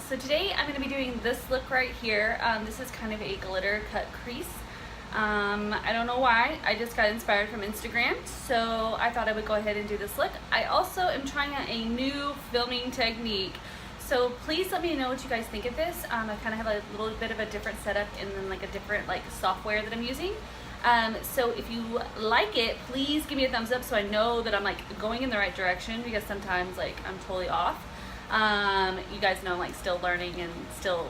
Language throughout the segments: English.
So today I'm going to be doing this look right here. This is kind of a glitter cut crease. I don't know why, I just got inspired from Instagram, so I thought I would go ahead and do this look. I also am trying out a new filming technique, so please let me know what you guys think of this. I kind of have a little bit of a different setup and then like a different software that I'm using. So if you like it, please give me a thumbs up so I know that I'm going in the right direction, because sometimes I'm totally off. You guys know I'm still learning and still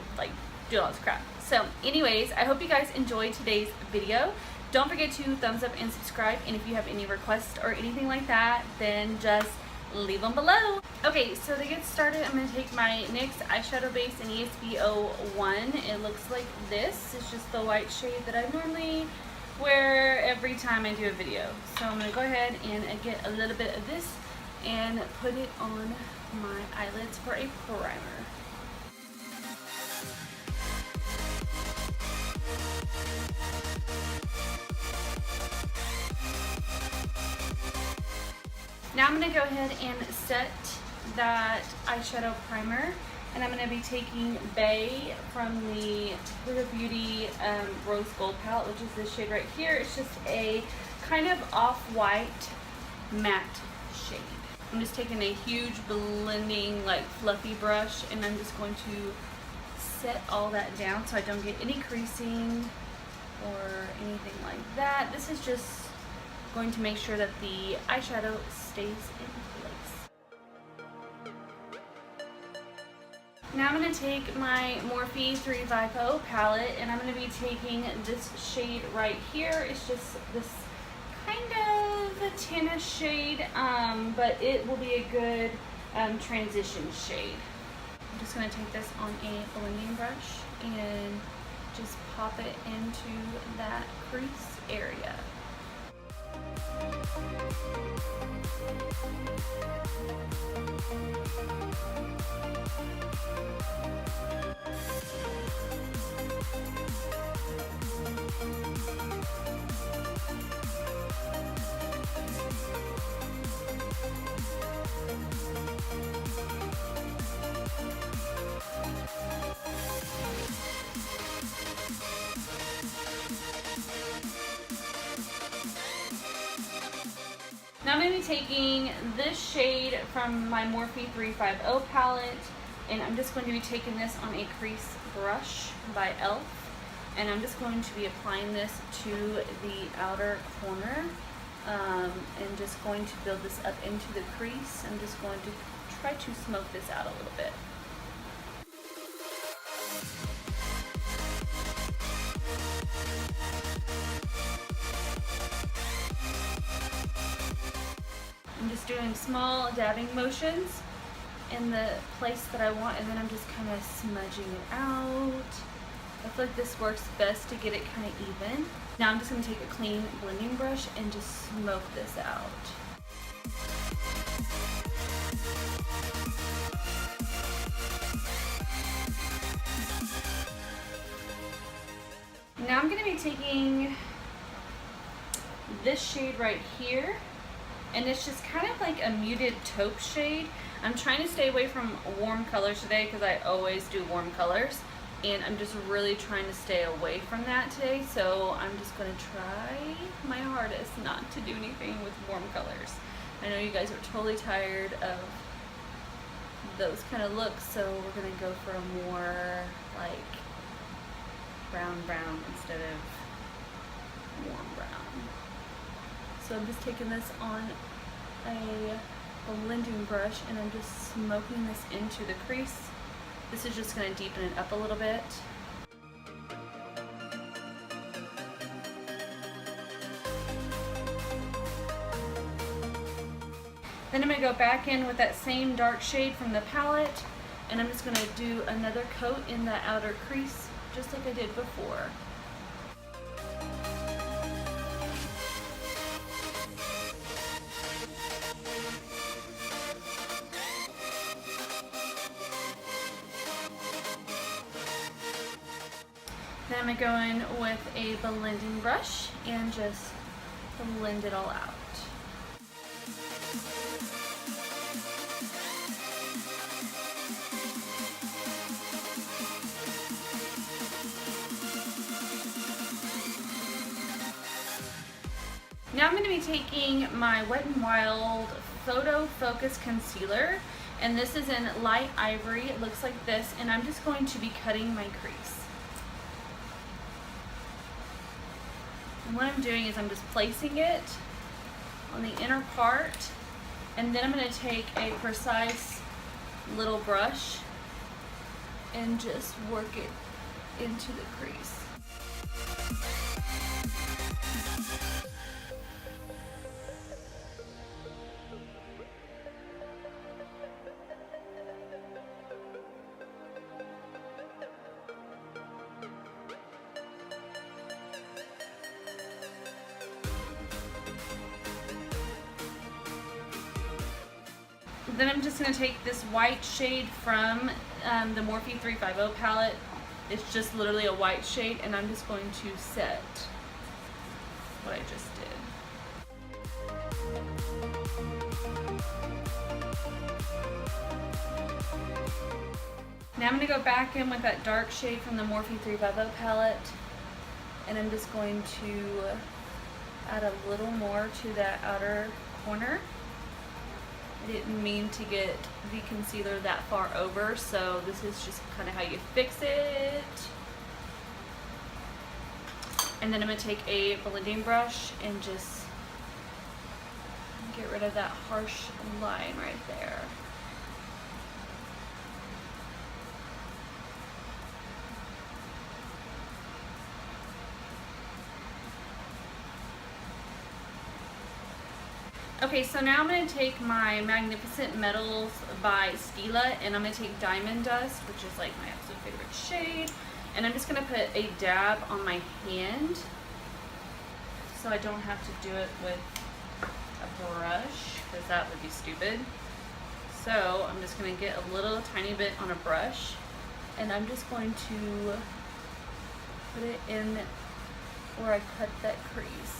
doing all this crap. So anyways, I hope you guys enjoyed today's video. Don't forget to thumbs up and subscribe, and if you have any requests or anything like that, then just leave them below. Okay, so to get started, I'm going to take my NYX eyeshadow base in ESB 01. It looks like this. It's just the white shade that I normally wear every time I do a video. So I'm going to go ahead and get a little bit of this and put it on my eyelids for a primer. Now I'm going to go ahead and set that eyeshadow primer, and I'm going to be taking Bay from the Huda Beauty Rose Gold palette, which is this shade right here. It's just a kind of off-white matte shade. I'm just taking a huge blending fluffy brush, and I'm just going to set all that down so I don't get any creasing or anything like that. This is just going to make sure that the eyeshadow stays in place. Now I'm going to take my Morphe 350 palette, and I'm going to be taking this shade right here. It's just this kind of a tannish shade, but it will be a good transition shade. I'm just going to take this on a blending brush and just pop it into that crease area. Now I'm going to be taking this shade from my Morphe 350 palette, and I'm just going to be taking this on a crease brush by e.l.f. And I'm just going to be applying this to the outer corner, and just going to build this up into the crease. I'm just going to try to smoke this out a little bit. I'm just doing small dabbing motions in the place that I want, and then I'm just kind of smudging it out. I feel like this works best to get it kind of even. Now I'm just going to take a clean blending brush and just smoke this out. Now I'm going to be taking this shade right here, and it's just kind of like a muted taupe shade. I'm trying to stay away from warm colors today because I always do warm colors, and I'm just really trying to stay away from that today. So I'm just going to try my hardest not to do anything with warm colors. I know you guys are totally tired of those kind of looks, so we're going to go for a more brown instead of warm brown. So I'm just taking this on a blending brush, and I'm just smoking this into the crease. This is just going to deepen it up a little bit. Then I'm going to go back in with that same dark shade from the palette, and I'm just going to do another coat in the outer crease, just like I did before. Then I'm going to go in with a blending brush and just blend it all out. Now I'm going to be taking my Wet n Wild Photo Focus Concealer, and this is in light ivory. It looks like this, and I'm just going to be cutting my crease. And what I'm doing is I'm just placing it on the inner part, and then I'm going to take a precise little brush and just work it into the crease. Then I'm just going to take this white shade from the Morphe 350 palette. It's just literally a white shade, and I'm just going to set what I just did. Now I'm going to go back in with that dark shade from the Morphe 350 palette, and I'm just going to add a little more to that outer corner. I didn't mean to get the concealer that far over, so this is just kind of how you fix it. And then I'm going to take a blending brush and just get rid of that harsh line right there. Okay, so now I'm going to take my Magnificent Metals by Stila, and I'm going to take Diamond Dust, which is like my absolute favorite shade, and I'm just going to put a dab on my hand so I don't have to do it with a brush, because that would be stupid. So I'm just going to get a little tiny bit on a brush, and I'm just going to put it in where I cut that crease.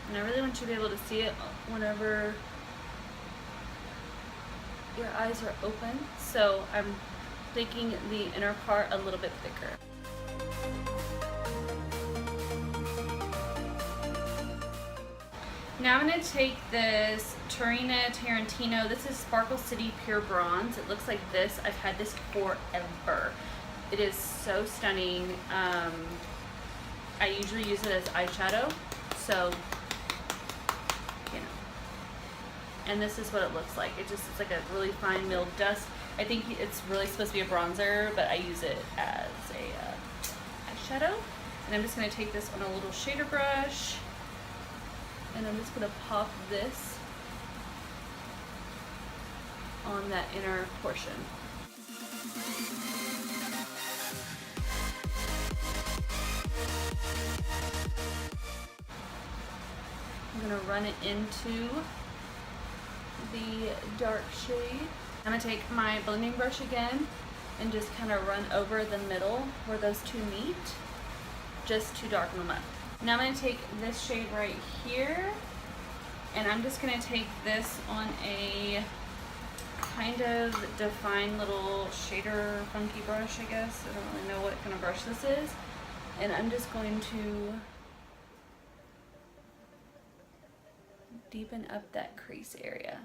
And I really want you to be able to see it whenever your eyes are open. So I'm making the inner part a little bit thicker. Now I'm going to take this Tarina Tarantino. This is Sparkle City Pure Bronze. It looks like this. I've had this forever. It is so stunning. I usually use it as eyeshadow. So, you know. And this is what it looks like. It's like a really fine milled dust. I think it's really supposed to be a bronzer, but I use it as a eyeshadow. And I'm just going to take this on a little shader brush, and I'm just going to pop this on that inner portion. I'm going to run it into the dark shade. I'm going to take my blending brush again and just kind of run over the middle where those two meet, just to darken them up. Now I'm going to take this shade right here, and I'm just going to take this on a kind of defined little shader funky brush, I guess. I don't really know what kind of brush this is. And I'm just going to deepen up that crease area.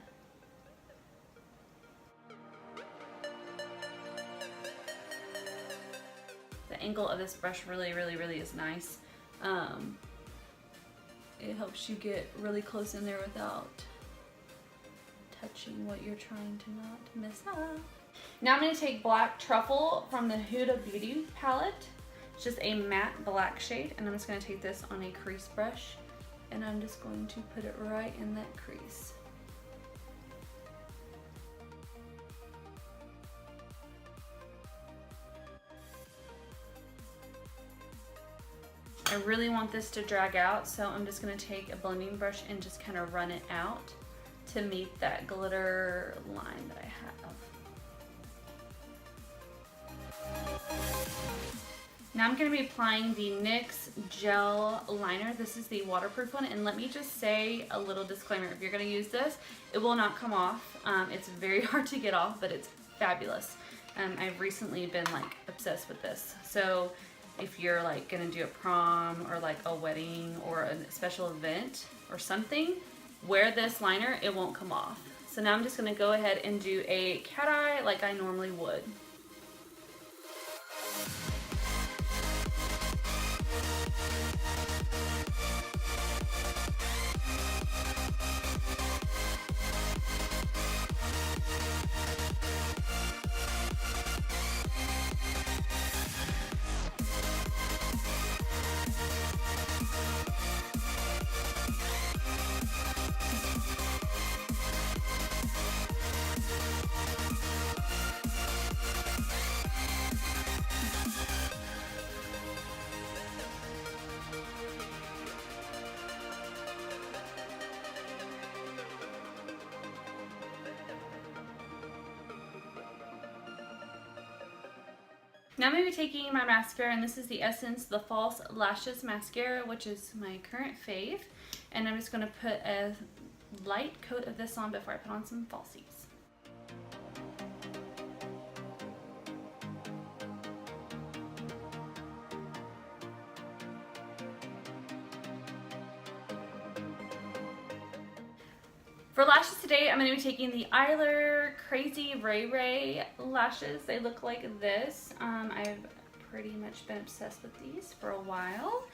The angle of this brush really is nice. It helps you get really close in there without touching what you're trying to not mess up. Now I'm going to take Black Truffle from the Huda Beauty palette. It's just a matte black shade, and I'm just going to take this on a crease brush, and I'm just going to put it right in that crease. I really want this to drag out, so I'm just going to take a blending brush and just kind of run it out to meet that glitter line that I have. Now I'm going to be applying the NYX Gel Liner. This is the waterproof one, and let me just say a little disclaimer. If you're going to use this, it will not come off. It's very hard to get off, but it's fabulous. I've recently been like obsessed with this. So if you're like gonna do a prom or like a wedding or a special event or something, wear this liner, it won't come off. So now I'm just gonna go ahead and do a cat eye like I normally would. Now I'm going to be taking my mascara, and this is the Essence The False Lashes Mascara, which is my current fave. And I'm just going to put a light coat of this on before I put on some falsies. For lashes today, I'm going to be taking the Eyeshadow Crazy Ray Ray lashes. They look like this. I've pretty much been obsessed with these for a while.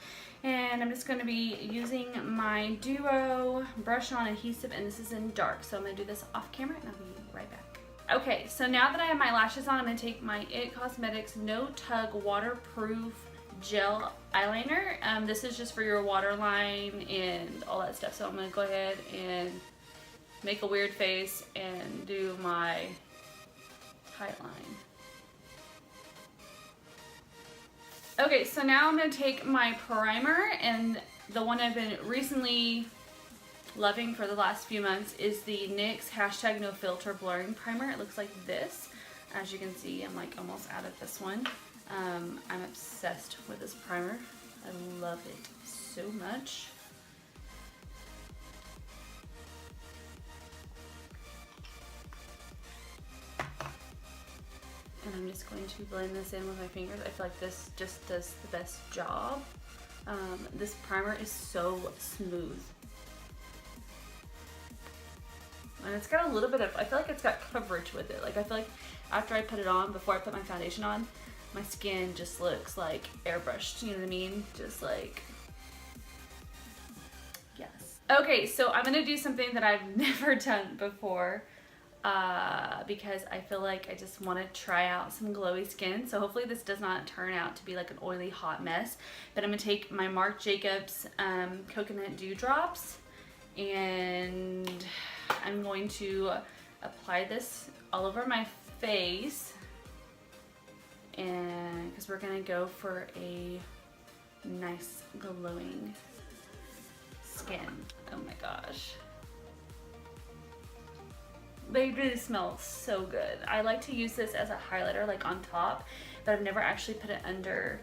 And I'm just going to be using my Duo brush on adhesive, and this is in dark. So I'm going to do this off camera, and I'll be right back. Okay, so now that I have my lashes on, I'm going to take my IT Cosmetics No Tug Waterproof Gel Eyeliner. This is just for your waterline and all that stuff. So I'm going to go ahead and make a weird face and do my tight line. Okay, so now I'm going to take my primer, and the one I've been recently loving for the last few months is the NYX Hashtag No Filter Blurring Primer. It looks like this. As you can see, I'm like almost out of this one. I'm obsessed with this primer. I love it so much. And I'm just going to blend this in with my fingers. I feel like this just does the best job. This primer is so smooth. And it's got a little bit of, I feel like it's got coverage with it. Like I feel like after I put it on, before I put my foundation on, my skin just looks like airbrushed, you know what I mean? Just like, yes. Okay, so I'm gonna do something that I've never done before. Because I feel like I just want to try out some glowy skin. So hopefully this does not turn out to be like an oily hot mess. But I'm going to take my Marc Jacobs Coconut Dewdrops, and I'm going to apply this all over my face, and because we're going to go for a nice glowing skin. Oh my gosh. They really smell so good. I like to use this as a highlighter, like on top, but I've never actually put it under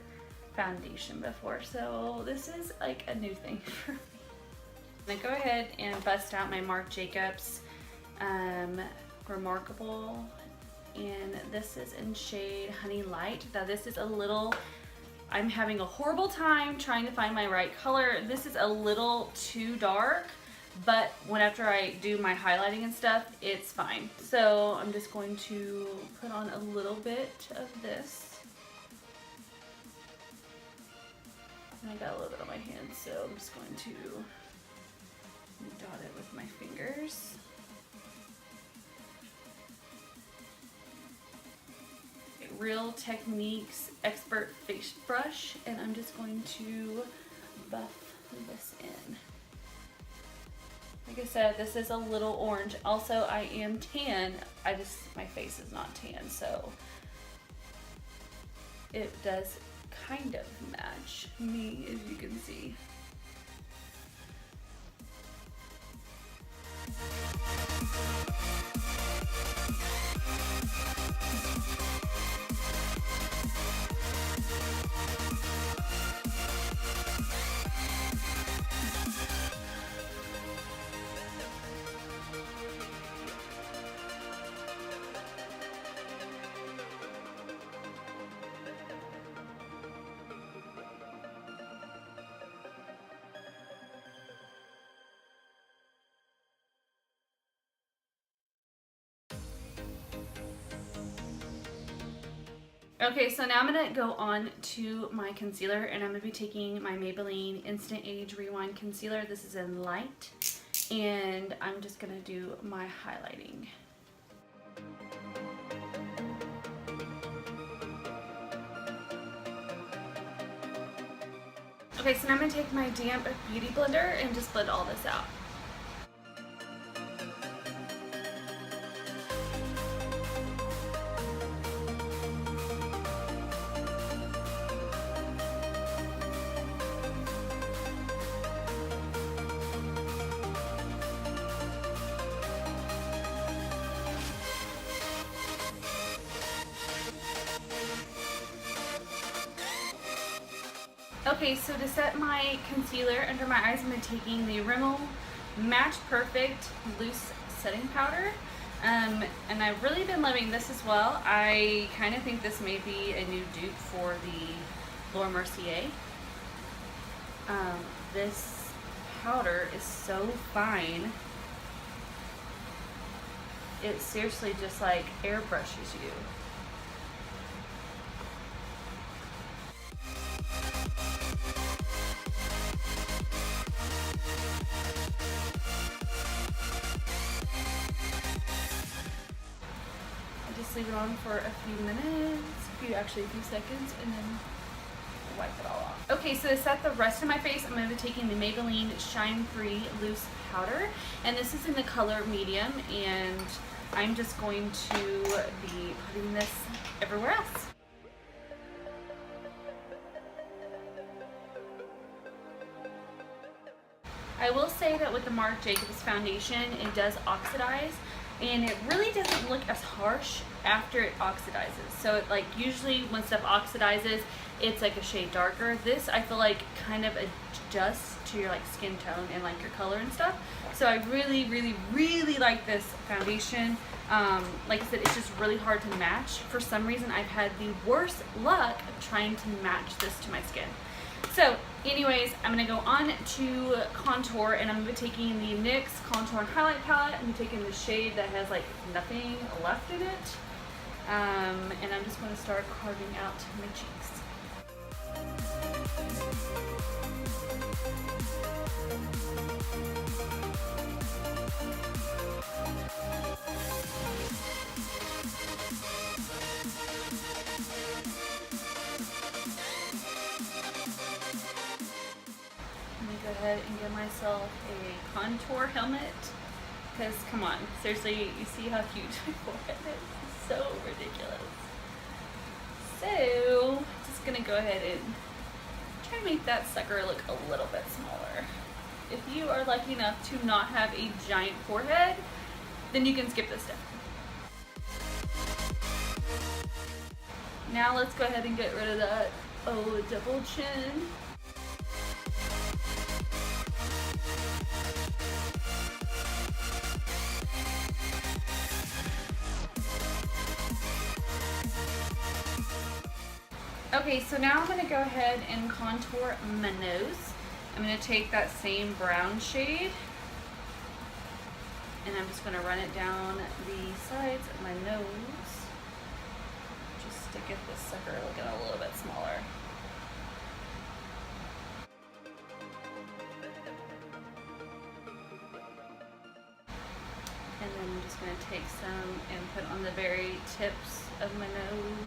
foundation before, so this is like a new thing for me. I'm gonna go ahead and bust out my Marc Jacobs Remarkable, and this is in shade Honey Light. Now this is a little, I'm having a horrible time trying to find my right color. This is a little too dark, but after I do my highlighting and stuff, it's fine. So I'm just going to put on a little bit of this. And I got a little bit on my hand, so I'm just going to dot it with my fingers. Real Techniques Expert Face Brush, and I'm just going to buff this in. Like I said, this is a little orange. Also, I am tan. My face is not tan, so it does kind of match me, as you can see. Okay, so now I'm going to go on to my concealer, and I'm going to be taking my Maybelline Instant Age Rewind Concealer. This is in light, and I'm just going to do my highlighting. Okay, so now I'm going to take my damp beauty blender and just blend all this out. Okay, so to set my concealer under my eyes, I'm going to be taking the Rimmel Match Perfect Loose Setting Powder. And I've really been loving this as well. I kind of think this may be a new dupe for the Laura Mercier. This powder is so fine. It seriously just like airbrushes you. Leave it on for a few minutes, actually a few seconds, and then wipe it all off. Okay, so to set the rest of my face, I'm going to be taking the Maybelline Shine Free Loose Powder, and this is in the color medium, and I'm just going to be putting this everywhere else. I will say that with the Marc Jacobs foundation, it does oxidize, and it really doesn't look as harsh after it oxidizes. So it, like, usually when stuff oxidizes, it's like a shade darker. This, I feel like, kind of adjusts to your like skin tone and like your color and stuff. So I really like this foundation. Like I said, it's just really hard to match. For some reason, I've had the worst luck trying to match this to my skin. So anyways, I'm going to go on to contour, and I'm going to be taking the NYX Contour and Highlight Palette. I'm taking the shade that has like nothing left in it. And I'm just going to start carving out my cheeks. Go ahead and give myself a contour helmet, because come on, seriously, you see how huge my forehead is? It's so ridiculous. So just gonna go ahead and try to make that sucker look a little bit smaller. If you are lucky enough to not have a giant forehead, then you can skip this step. Now let's go ahead and get rid of that double chin. Okay, so now I'm going to go ahead and contour my nose. I'm going to take that same brown shade, and I'm just going to run it down the sides of my nose, just to get this sucker looking a little bit smaller. And then I'm just going to take some and put on the very tips of my nose.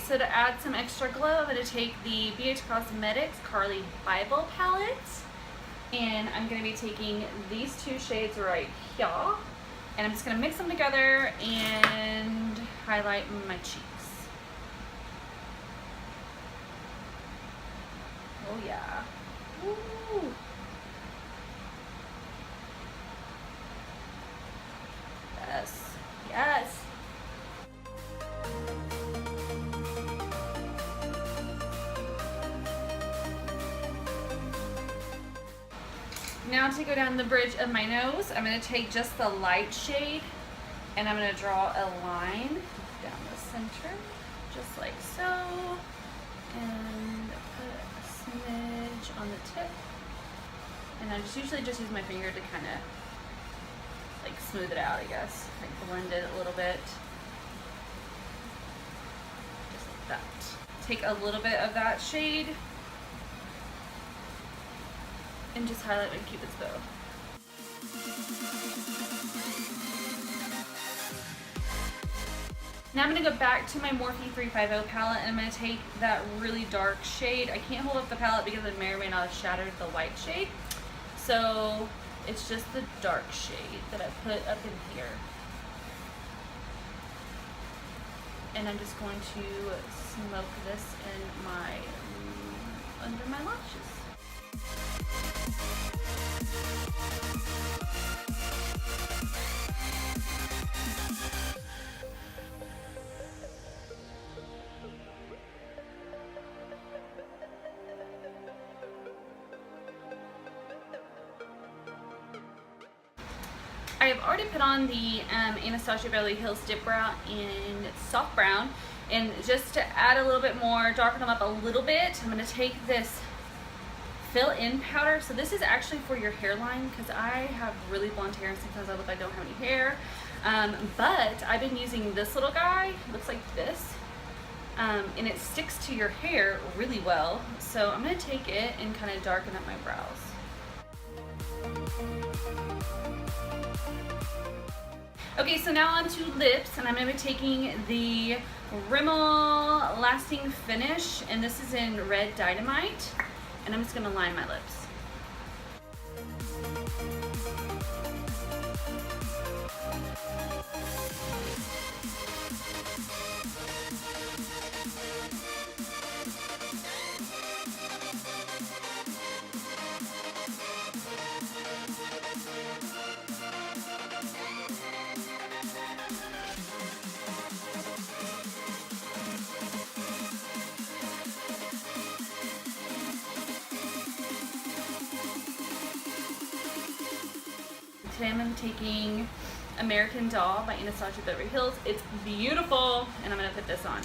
so to add some extra glow, I'm going to take the BH Cosmetics Carly Bible palette, and I'm going to be taking these two shades right here, and I'm just going to mix them together and highlight my cheeks. Oh yeah. Woo. Yes. Yes. Now to go down the bridge of my nose, I'm going to take just the light shade and I'm going to draw a line down the center, just like so, and put a smidge on the tip. And I just usually just use my finger to kind of like smooth it out, I guess, like blend it a little bit, just like that. Take a little bit of that shade and just highlight my Cupid's bow. Now I'm going to go back to my Morphe 350 palette and I'm going to take that really dark shade. I can't hold up the palette because it may or may not have shattered the white shade. So it's just the dark shade that I put up in here. And I'm just going to smoke this in my, under my lashes. I have already put on the Anastasia Beverly Hills Dip Brow in soft brown, and just to add a little bit more, darken them up a little bit, I'm going to take this fill-in powder. So this is actually for your hairline because I have really blonde hair and sometimes I look like I don't have any hair. But I've been using this little guy, looks like this, and it sticks to your hair really well. So I'm going to take it and kind of darken up my brows. Okay, so now on to lips, and I'm going to be taking the Rimmel Lasting Finish, and this is in Red Dynamite, and I'm just going to line my lips. Today I'm taking American Doll by Anastasia Beverly Hills. It's beautiful, and I'm going to put this on.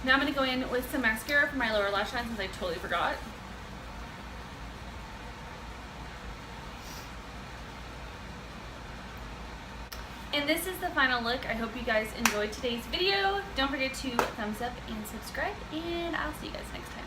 Now I'm going to go in with some mascara for my lower lash line since I totally forgot. And this is the final look. I hope you guys enjoyed today's video. Don't forget to thumbs up and subscribe, and I'll see you guys next time.